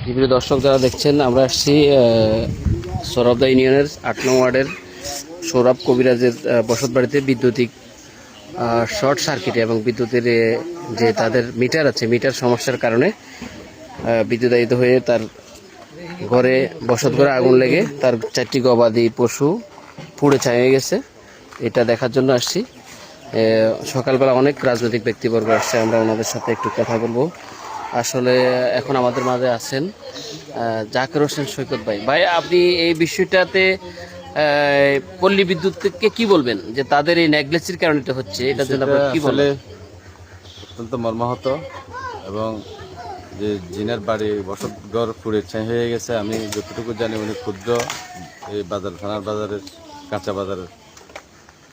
প্রিয় দর্শক যারা দেখছেন, আমরা আসছি সৌরভদা ইউনিয়নের ৮ নং ওয়ার্ডের সৌরভ কবিরাজের বসত বাড়িতে বৈদ্যুতিক শর্ট সার্কিট এবং বিদ্যুতের যে তাদের মিটার আছে, মিটার সমস্যার কারণে বিদ্যুতায়িত হয়ে তার ঘরে বসত ঘরে আগুন লেগে তার 4টি গবাদি পশু পুড়ে ছাই হয়ে গেছে। এটা দেখার জন্য আসছি। সকালবেলা অনেক রাজনৈতিক ব্যক্তিবর্গ আসছে, আমরা ওনাদের সাথে একটু কথা বলবো। আসলে এখন আমাদের মাঝে আছেন জাকির হোসেন সৈকত ভাই। ভাই, আপনি এই বিষয়টাতে পল্লী বিদ্যুৎকে কি বলবেন, যে তাদের এই নেগলেন্সির কারণে এটা হচ্ছে, এটার জন্য আপনি কি বলবেন? অত্যন্ত মর্মাহত এবং যে জিনের বাড়ি বসতঘর পুড়ে ছাই হয়ে গেছে। আমি যতটুকু জানি উনি ক্ষুদ্র এই বাজার থানার বাজারের কাঁচা বাজারের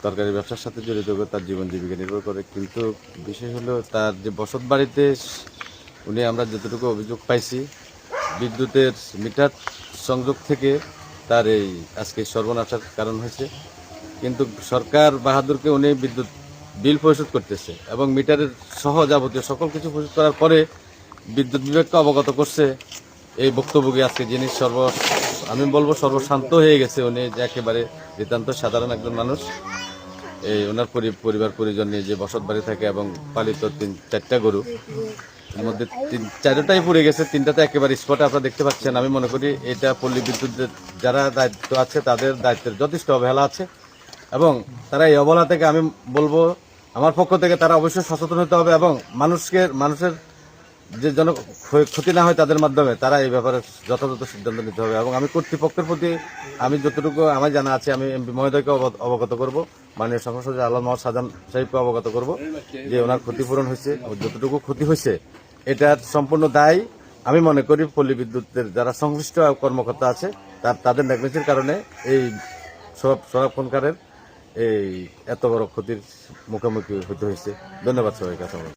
তরকারি ব্যবসার সাথে জড়িত করে তার জীবন জীবিকা নির্ভর করে। কিন্তু বিষয় হলো তার যে বসত বাড়িতে উনি, আমরা যতটুকু অভিযোগ পাইছি, বিদ্যুতের মিটার সংযোগ থেকে তার এই আজকে সর্বনাশের কারণ হয়েছে। কিন্তু সরকার বাহাদুরকে উনি বিদ্যুৎ বিল পরিশোধ করতেছে এবং মিটারের সহ যাবতীয় সকল কিছু পরিশোধ করার পরে বিদ্যুৎ বিভাগকে অবগত করছে। এই বক্তব্যকে আজকে যিনি আমি বলবো সর্বশান্ত হয়ে গেছে। উনি যে একেবারে নিতান্ত সাধারণ একজন মানুষ। এই ওনার পরিবার পরিজন নিয়ে যে বসত বাড়ি থাকে এবং পালিত 3-4টা গরু, এর মধ্যে 4টাই পুড়ে গেছে, 3টাতে একেবারে স্পটে আপনারা দেখতে পাচ্ছেন। আমি মনে করি এটা পল্লী বিদ্যুতের যারা দায়িত্ব আছে তাদের দায়িত্বের যথেষ্ট অবহেলা আছে এবং তারা এই অবহেলা থেকে, আমি বলবো আমার পক্ষ থেকে, তারা অবশ্যই সচেতন হতে হবে এবং মানুষের যে যেন ক্ষতি না হয় তাদের মাধ্যমে তারা এই ব্যাপারে যথাযথ সিদ্ধান্ত নিতে হবে। এবং আমি কর্তৃপক্ষের প্রতি আমি যতটুকু আমার জানা আছে, আমি এমপি মহোদয়কে অবগত করব, মাননীয় সংসদ আল্লাহ মোহাম্মদ শাহজাহান সাহেবকে অবগত করব যে ওনার ক্ষতিপূরণ হয়েছে, যতটুকু ক্ষতি হয়েছে এটার সম্পূর্ণ দায় আমি মনে করি পল্লী বিদ্যুতের যারা সংশ্লিষ্ট কর্মকর্তা আছে তাদের নেগলিজেন্সের কারণে এই সংরক্ষণকারের এই এত বড় ক্ষতির মুখোমুখি হতে হয়েছে। ধন্যবাদ সবাইকে।